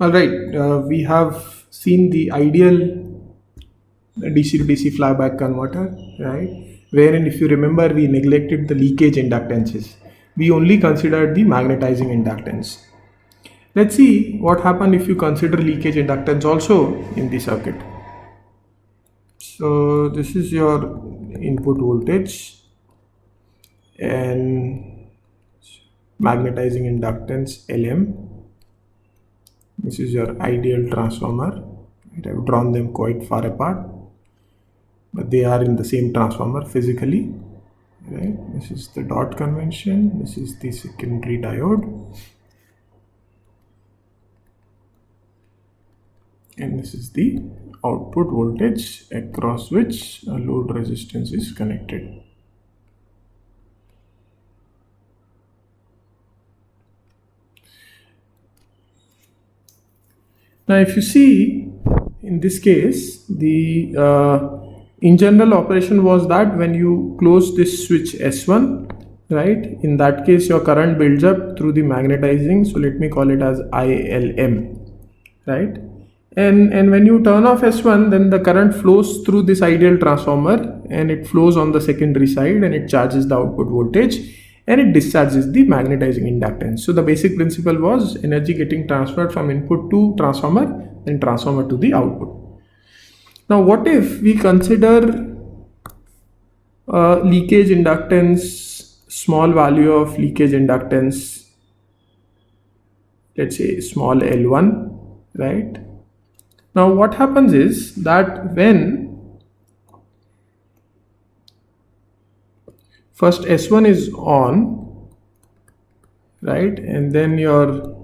All right, we have seen the ideal DC to DC flyback converter, right? Wherein, if you remember, we neglected the leakage inductances. We only considered the magnetizing inductance. Let's see what happens if you consider leakage inductance also in the circuit. So this is your input voltage and magnetizing inductance LM. This is your ideal transformer. I've drawn them quite far apart, but they are in the same transformer physically. Right? This is the dot convention. This is the secondary diode. And this is the output voltage across which a load resistance is connected. Now, if you see in this case, the in general operation was that when you close this switch S1, right, in that case your current builds up through the magnetizing, so let me call it as ILM, right, and when you turn off S1, then the current flows through this ideal transformer and it flows on the secondary side and it charges the output voltage and it discharges the magnetizing inductance. So the basic principle was energy getting transferred from input to transformer and transformer to the output. Now what if we consider leakage inductance, small value of leakage inductance, let's say small L1, right? Now what happens is that when first S1 is on, right, and then your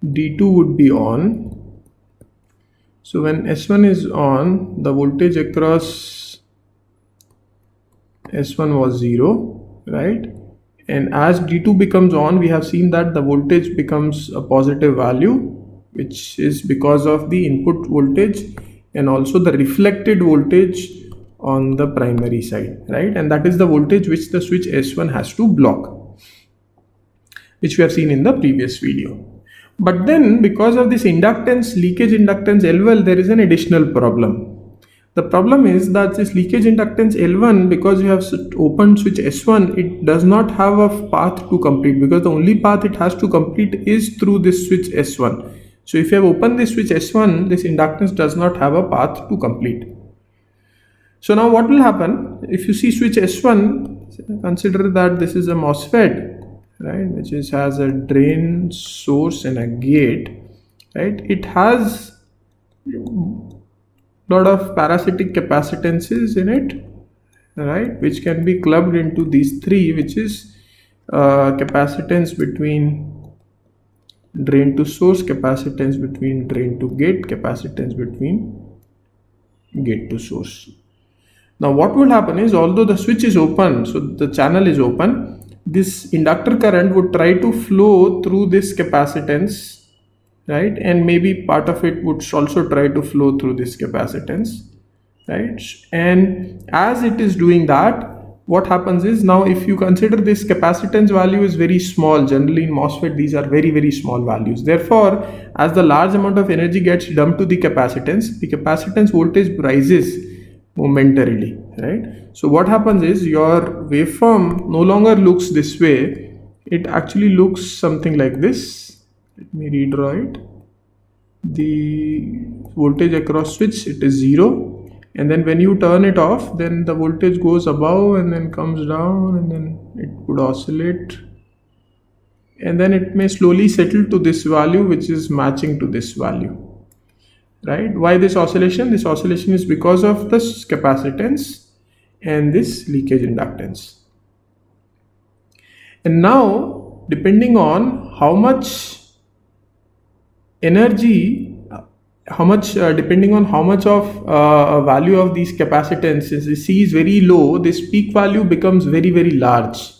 D2 would be on. So when S1 is on, the voltage across S1 was 0, right, and as D2 becomes on, we have seen that the voltage becomes a positive value, which is because of the input voltage and also the reflected voltage on the primary side, right, and that is the voltage which the switch S1 has to block, which we have seen in the previous video. But then because of this inductance, leakage inductance L1, there is an additional problem. The problem is that this leakage inductance L1, because you have opened switch S1, it does not have a path to complete, because the only path it has to complete is through this switch S1. So if you have opened this switch S1, this inductance does not have a path to complete. So now what will happen if you see switch S1, consider that this is a MOSFET, right, which has a drain, source and a gate, right. It has lot of parasitic capacitances in it, right, which can be clubbed into these three, which is capacitance between drain to source, capacitance between drain to gate, capacitance between gate to source. Now what will happen is, although the switch is open, so the channel is open, this inductor current would try to flow through this capacitance, right, and maybe part of it would also try to flow through this capacitance, right, and as it is doing that, what happens is, now if you consider this capacitance value is very small, generally in MOSFET these are very, very small values, therefore as the large amount of energy gets dumped to the capacitance voltage rises momentarily, right. So what happens is, your waveform no longer looks this way, it actually looks something like this. Let me redraw it. The voltage across switch, it is 0, and then when you turn it off, then the voltage goes above and then comes down, and then it would oscillate, and then it may slowly settle to this value, which is matching to this value, right. Why this oscillation? This oscillation is because of this capacitance and this leakage inductance. And now, depending on how much energy, depending on how much of value of these capacitances, C is very low, this peak value becomes very, very large,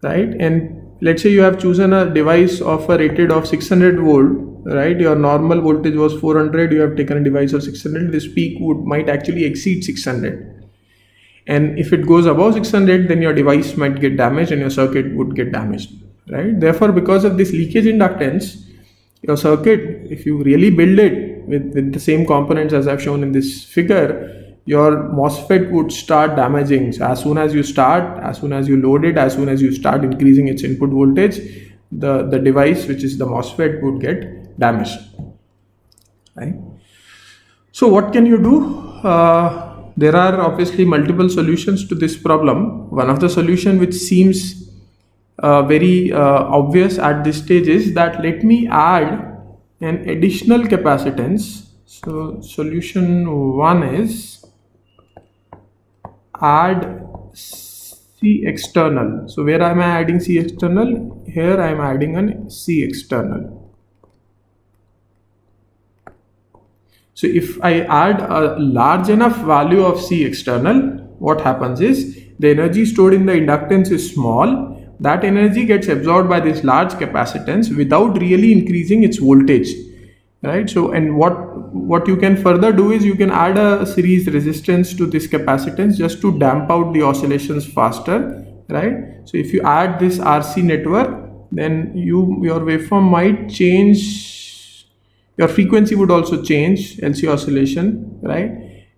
right. And let's say you have chosen a device of a rated of 600 volt, right, your normal voltage was 400, you have taken a device of 600, this peak might actually exceed 600, and if it goes above 600, then your device might get damaged and your circuit would get damaged, right. Therefore, because of this leakage inductance, your circuit, if you really build it with the same components as I've shown in this figure, your MOSFET would start damaging. So as soon as you load it, as soon as you start increasing its input voltage, the device, which is the MOSFET, would get damaged, right? So what can you do? There are obviously multiple solutions to this problem. One of the solution which seems very obvious at this stage is that let me add an additional capacitance. So solution one is add C external. So where am I adding C external? Here I am adding an C external. So if I add a large enough value of C external, what happens is the energy stored in the inductance is small. That energy gets absorbed by this large capacitance without really increasing its voltage, right? So, and what you can further do is you can add a series resistance to this capacitance just to damp out the oscillations faster, right? So if you add this RC network, then your waveform might change. Your frequency would also change, LC oscillation, right?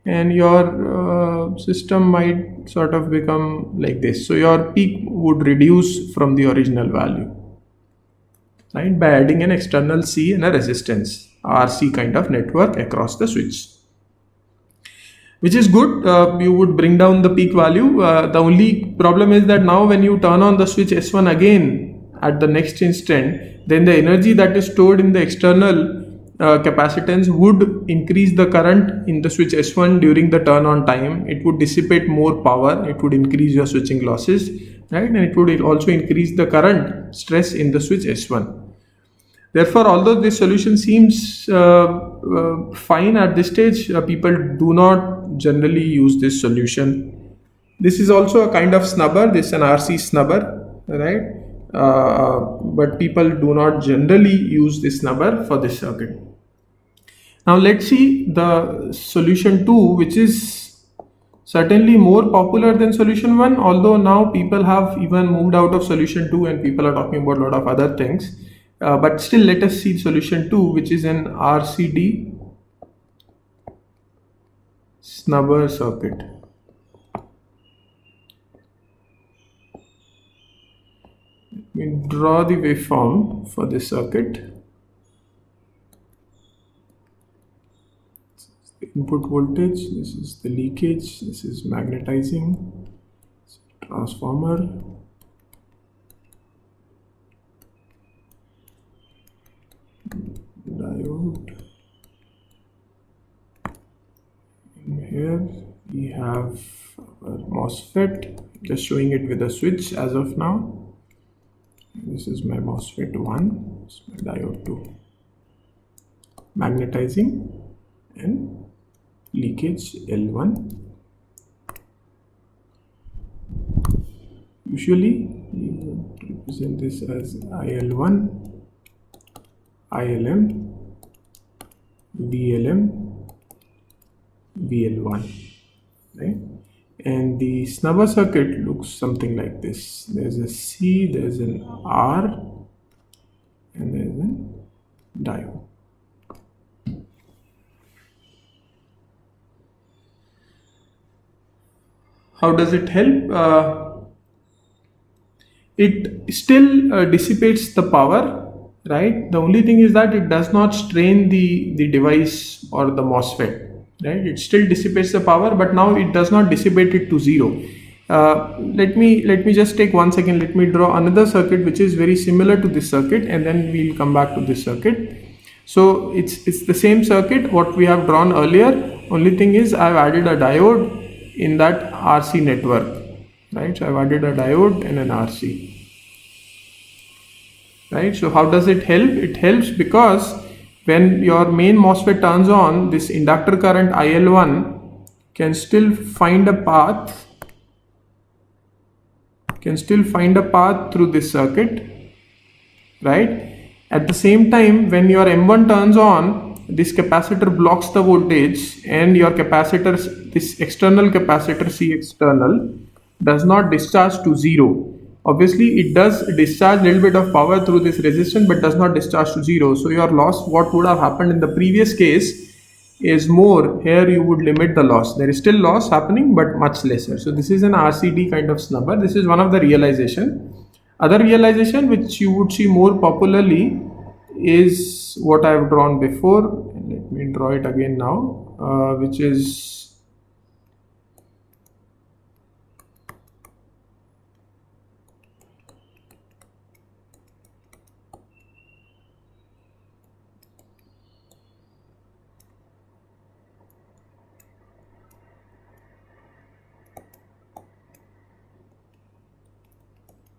And your system might sort of become like this. So your peak would reduce from the original value, right? By adding an external C and a resistance, RC kind of network across the switch, which is good. You would bring down the peak value. The only problem is that now when you turn on the switch S1 again at the next instant, then the energy that is stored in the external capacitance would increase the current in the switch S1 during the turn on time. It would dissipate more power, it would increase your switching losses, right? And it would also increase the current stress in the switch S1. Therefore, although this solution seems fine at this stage, people do not generally use this solution. This is also a kind of snubber. This is an RC snubber, right? But people do not generally use this snubber for this circuit. Now let's see the solution 2, which is certainly more popular than solution 1, although now people have even moved out of solution 2 and people are talking about a lot of other things. But still, let us see solution 2, which is an RCD snubber circuit. Let me draw the waveform for this circuit. This is the input voltage, this is the leakage, this is magnetizing, transformer, diode. And here we have our MOSFET, just showing it with a switch as of now. This is my MOSFET 1, this is my diode 2. Magnetizing and leakage L1. Usually you represent this as IL1, ILM, VLM, VL1, right? And the snubber circuit looks something like this. There's a C, there's an R, and there's a diode. How does it help? It still dissipates the power, right? The only thing is that it does not strain the device or the MOSFET. Right, it still dissipates the power, but now it does not dissipate it to zero. Let me just take 1 second. Let me draw another circuit which is very similar to this circuit, and then we'll come back to this circuit. So it's the same circuit what we have drawn earlier. Only thing is I've added a diode in that RC network, right? So I've added a diode and an RC, right? So how does it help? It helps because when your main MOSFET turns on, this inductor current IL1 can still find a path through this circuit, right? At the same time, when your M1 turns on, this capacitor blocks the voltage, and your capacitor, this external capacitor C external, does not discharge to zero. obviously it does discharge a little bit of power through this resistance but does not discharge to zero. So your loss, what would have happened in the previous case, is more. Here you would limit the loss. There is still loss happening but much lesser. So this is an RCD kind of snubber. This is one of the realization. Other realization which you would see more popularly is what I have drawn before. Let me draw it again now, which is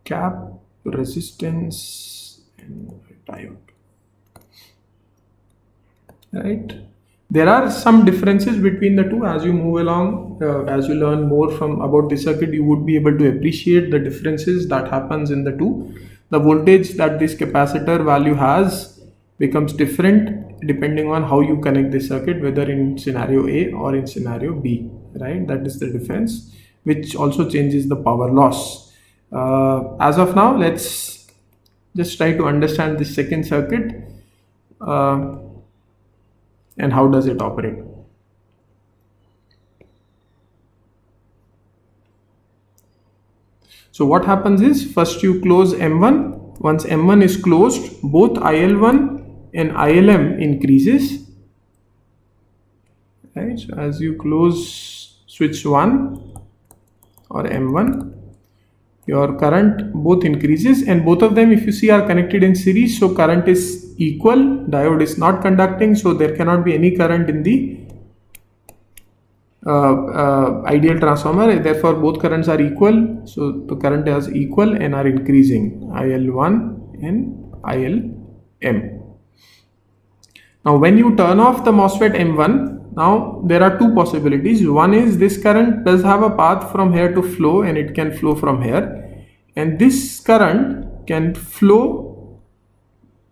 cap, resistance, and diode. Right, there are some differences between the two. As you move along, as you learn more from about the circuit, you would be able to appreciate the differences that happens in the two. The voltage that this capacitor value has becomes different depending on how you connect the circuit, whether in scenario A or in scenario B, right? That is the difference, which also changes the power loss. As of now, let's just try to understand this second circuit. And how does it operate? So what happens is, first you close M1. Once M1 is closed, both IL1 and ILM increases. Right? So as you close switch 1 or M1, your current both increases, and both of them, if you see, are connected in series, so current is equal. Diode is not conducting, so there cannot be any current in the ideal transformer. Therefore both currents are equal, so the current is equal and are increasing, IL1 and ILM. Now when you turn off the MOSFET M1, now there are two possibilities. One is this current does have a path from here to flow, and it can flow from here, and this current can flow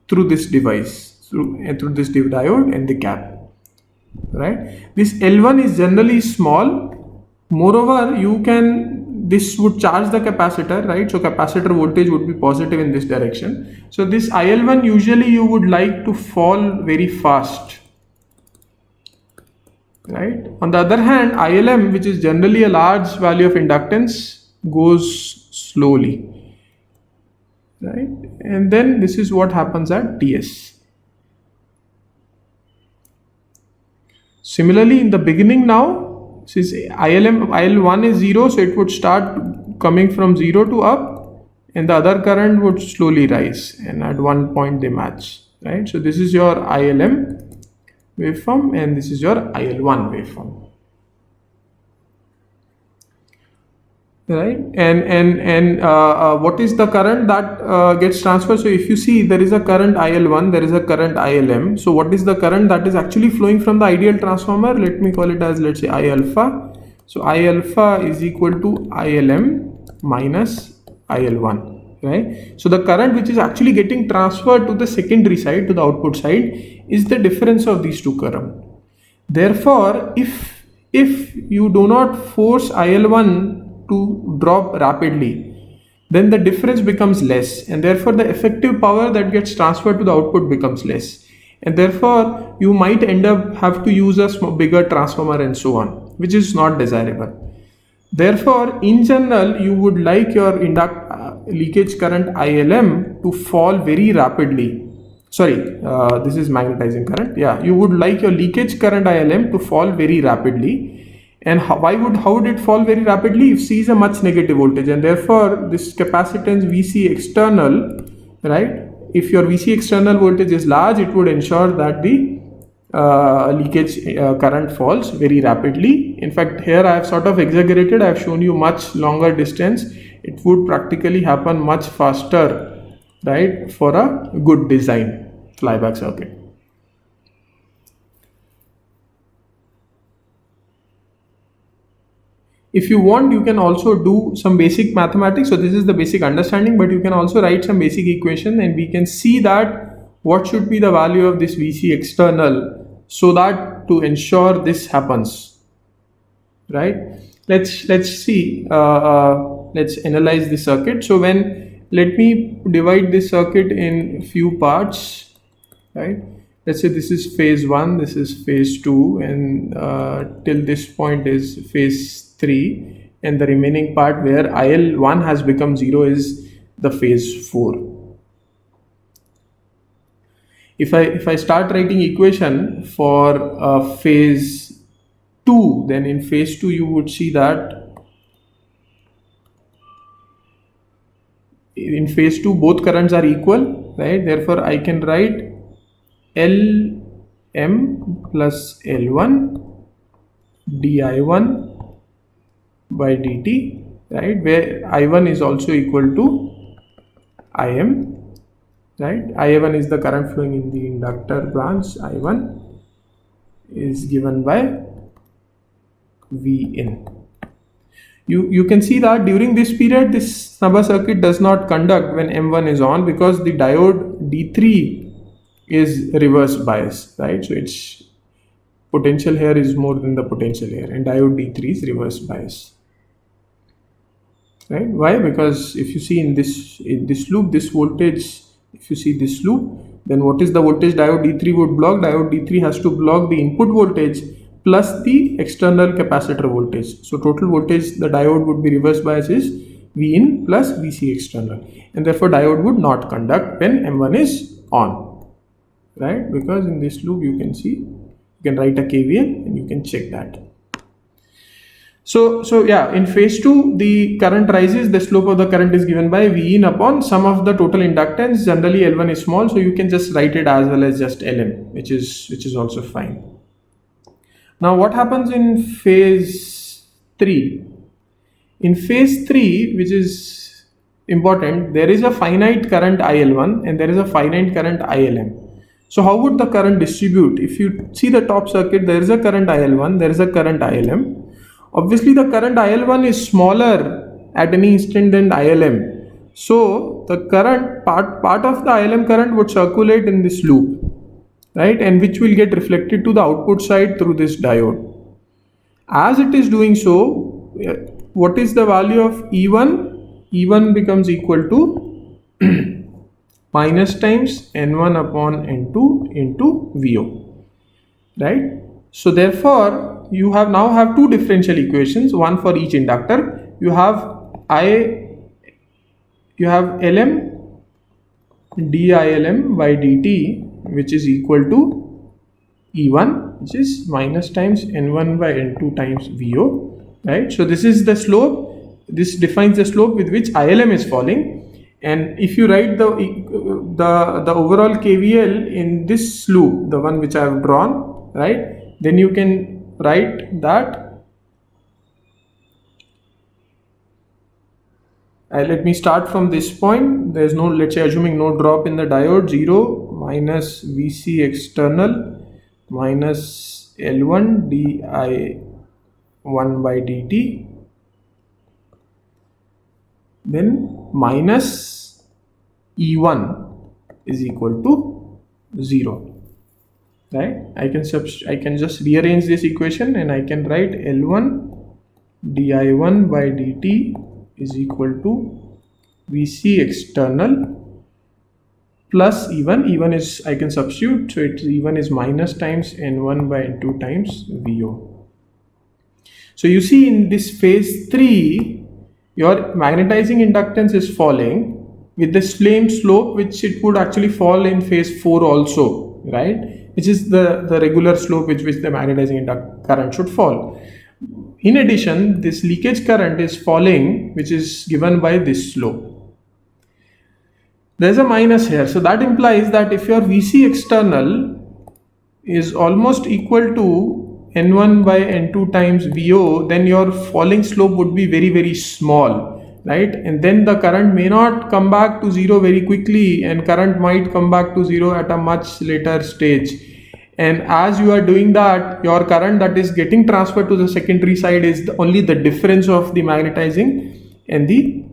through this device, through this diode and the cap. Right, this L1 is generally small. Moreover, this would charge the capacitor, right? So capacitor voltage would be positive in this direction. So this IL1 usually you would like to fall very fast, right? On the other hand, ILM, which is generally a large value of inductance, goes slowly, right? And then this is what happens at TS. Similarly, in the beginning now, since IL1 is 0, so it would start coming from 0 to up, and the other current would slowly rise, and at one point they match, right? So this is your ILM waveform, and this is your IL1 waveform. Right, and what is the current that gets transferred? So if you see, there is a current IL1, there is a current ILM. So what is the current that is actually flowing from the ideal transformer? Let me call it as, let's say, I alpha. So I alpha is equal to ILM minus IL1, right? So the current which is actually getting transferred to the secondary side, to the output side, is the difference of these two currents. Therefore, if you do not force IL1 to drop rapidly, then the difference becomes less, and therefore the effective power that gets transferred to the output becomes less, and therefore you might end up have to use a bigger transformer and so on, which is not desirable. Therefore, in general, you would like your leakage current ILM to fall very rapidly. This is magnetizing current. Yeah, you would like your leakage current ILM to fall very rapidly. And how would it fall very rapidly? If C is a much negative voltage, and therefore this capacitance VC external, right? If your VC external voltage is large, it would ensure that the leakage current falls very rapidly. In fact, here I have sort of exaggerated. I have shown you much longer distance. It would practically happen much faster, right? For a good design flyback circuit. If you want, you can also do some basic mathematics. So this is the basic understanding, but you can also write some basic equation, and we can see that what should be the value of this VC external, so that to ensure this happens, right? Let's see. let's analyze the circuit. So let me divide this circuit in few parts, right? Let's say this is phase 1, this is phase 2, and till this point is phase 3, and the remaining part where IL1 has become 0 is the phase 4. If I start writing equation for phase 2, then in phase 2 you would see that in phase 2 both currents are equal, right? Therefore I can write Lm plus L1 di1 by dt, right, where I1 is also equal to Im, right? I1 is the current flowing in the inductor branch. I1 is given by Vin. You can see that during this period this snubber circuit does not conduct when M1 is on, because the diode D3 is reverse bias, right? So its potential here is more than the potential here, and diode D3 is reverse bias, right? Why? Because if you see in this loop, this voltage, if you see this loop, then what is the voltage diode D3 would block? Diode D3 has to block the input voltage plus the external capacitor voltage. So total voltage the diode would be reverse bias is Vin plus Vc external, and therefore diode would not conduct when M1 is on, right? Because in this loop you can see, you can write a KVL and you can check that. So yeah, in phase 2 the current rises, the slope of the current is given by Vin upon sum of the total inductance. Generally L1 is small, so you can just write it as well as just Lm, which is also fine. Now what happens in phase 3? In phase 3, which is important, there is a finite current IL1 and there is a finite current ILM. So how would the current distribute? If you see the top circuit, there is a current IL1, there is a current ILM. Obviously the current IL1 is smaller at any instant than ILM. So the current part of the ILM current would circulate in this loop, right, and which will get reflected to the output side through this diode. As it is doing so, what is the value of E1? E1 becomes equal to minus times N1 upon N2 into Vo, right? So therefore you now have two differential equations, one for each inductor. You have Lm dilm by dt, which is equal to E1, which is minus times N1 by N2 times Vo, right? So this is the slope. This defines the slope with which ILM is falling. And if you write the overall KVL in this loop, the one which I have drawn, right, then you can write that. Let me start from this point. There is no, let's say assuming no drop in the diode, 0 minus Vc external minus L1 di1 by dt, then minus E1 is equal to 0, right? I can just rearrange this equation and I can write L1 di1 by dt is equal to Vc external plus E1 is, I can substitute, so E1 is minus times N1 by N2 times Vo. So you see in this phase 3 your magnetizing inductance is falling with the same slope which it would actually fall in phase 4 also, right, which is the regular slope which the magnetizing current should fall. In addition, this leakage current is falling, which is given by this slope. There's a minus here, so that implies that if your Vc external is almost equal to N1 by N2 times Vo, then your falling slope would be very, very small, right? And then the current may not come back to 0 very quickly, and current might come back to 0 at a much later stage. And as you are doing that, your current that is getting transferred to the secondary side is only the difference of the magnetizing and the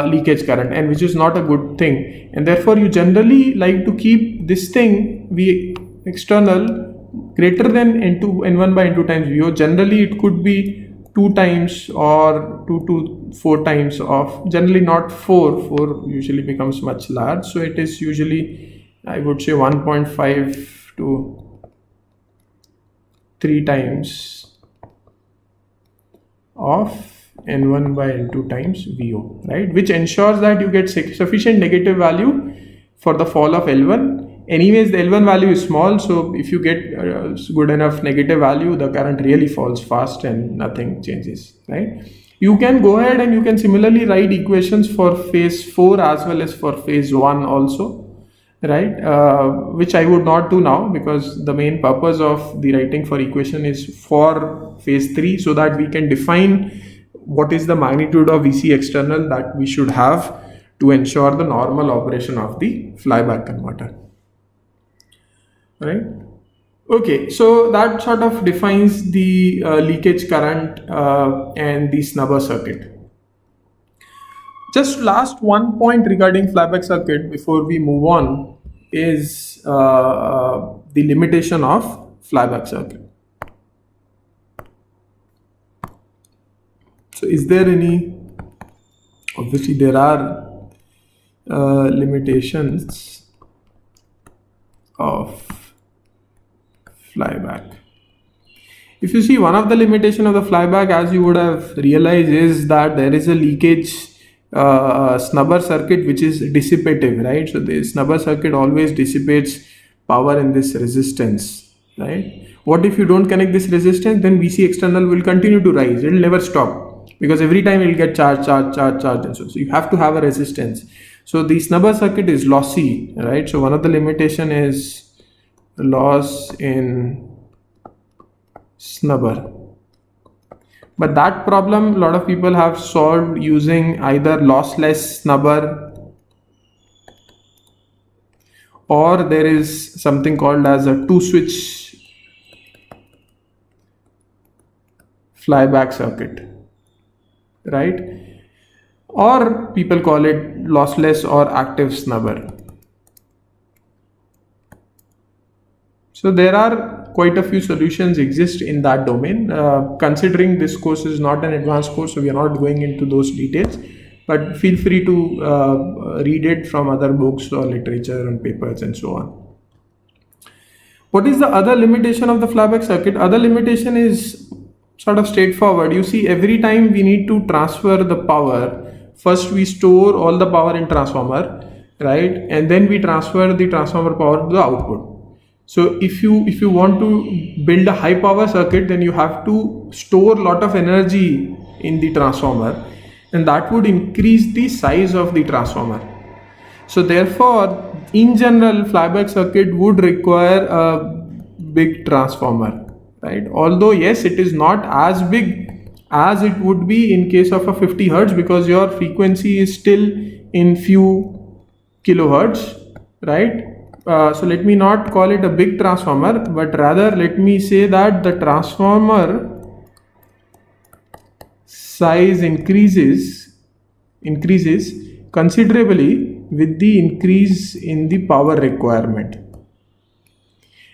leakage current, and which is not a good thing. And therefore you generally like to keep this thing V external greater than N1 by N2 times Vo. Generally it could be 2 2 times or 2 to 4 times of, generally not 4 usually becomes much large, so it is usually, I would say, 1.5 to 3 times of N1 by N2 times VO, right, which ensures that you get sufficient negative value for the fall of L1. Anyways, the L1 value is small, so if you get good enough negative value, the current really falls fast and nothing changes, right? You can go ahead and you can similarly write equations for phase 4 as well as for phase 1 also, right, which I would not do now, because the main purpose of the writing for equation is for phase 3, so that we can define what is the magnitude of VC external that we should have to ensure the normal operation of the flyback converter, right? Okay, so that sort of defines the leakage current and the snubber circuit. Just last one point regarding flyback circuit before we move on is the limitation of flyback circuit. So is there any, obviously there are limitations of flyback. If you see, one of the limitation of the flyback, as you would have realized, is that there is a leakage snubber circuit which is dissipative, right? So the snubber circuit always dissipates power in this resistance, right? What if you don't connect this resistance? Then VC external will continue to rise, it will never stop, because every time it will get charged, and so you have to have a resistance. So the snubber circuit is lossy, right? So one of the limitation is loss in snubber. But that problem a lot of people have solved using either lossless snubber, or there is something called as a 2-switch flyback circuit, right? Or people call it lossless or active snubber. So there are quite a few solutions exist in that domain. Considering this course is not an advanced course, so we are not going into those details, but feel free to read it from other books or literature and papers and so on. What is the other limitation of the flyback circuit? Other limitation is sort of straightforward. You see, every time we need to transfer the power, first we store all the power in transformer, right, and then we transfer the transformer power to the output. So if you want to build a high power circuit, then you have to store a lot of energy in the transformer, and that would increase the size of the transformer. So therefore, in general, flyback circuit would require a big transformer, right? Although yes, it is not as big as it would be in case of a 50 hertz, because your frequency is still in few kilohertz, right? So let me not call it a big transformer, but rather let me say that the transformer size increases considerably with the increase in the power requirement.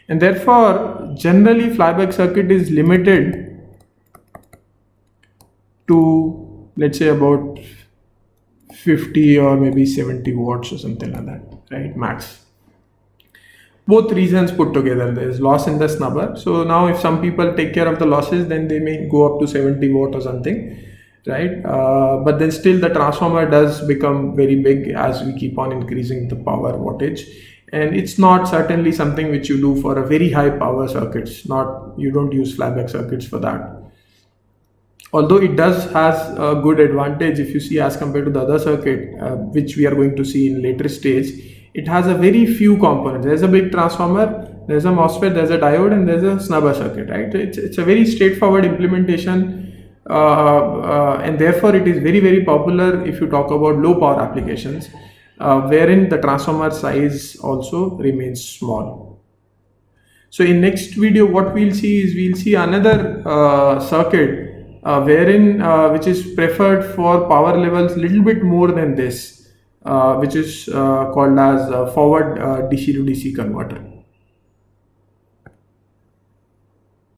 And therefore, generally flyback circuit is limited to, let's say, about 50 or maybe 70 watts or something like that, right, max. Both reasons put together, there is loss in the snubber. So now if some people take care of the losses, then they may go up to 70 watt or something, right? But then still the transformer does become very big as we keep on increasing the power wattage. And it's not certainly something which you do for a very high power circuits. You don't use flyback circuits for that. Although it does has a good advantage, if you see, as compared to the other circuit, which we are going to see in later stage. It has a very few components. There's a big transformer, there's a MOSFET, there's a diode, and there's a snubber circuit, right? It's a very straightforward implementation, and therefore it is very, very popular if you talk about low power applications, wherein the transformer size also remains small. So in next video, what we'll see another circuit wherein which is preferred for power levels little bit more than this, which is called as forward DC to DC converter.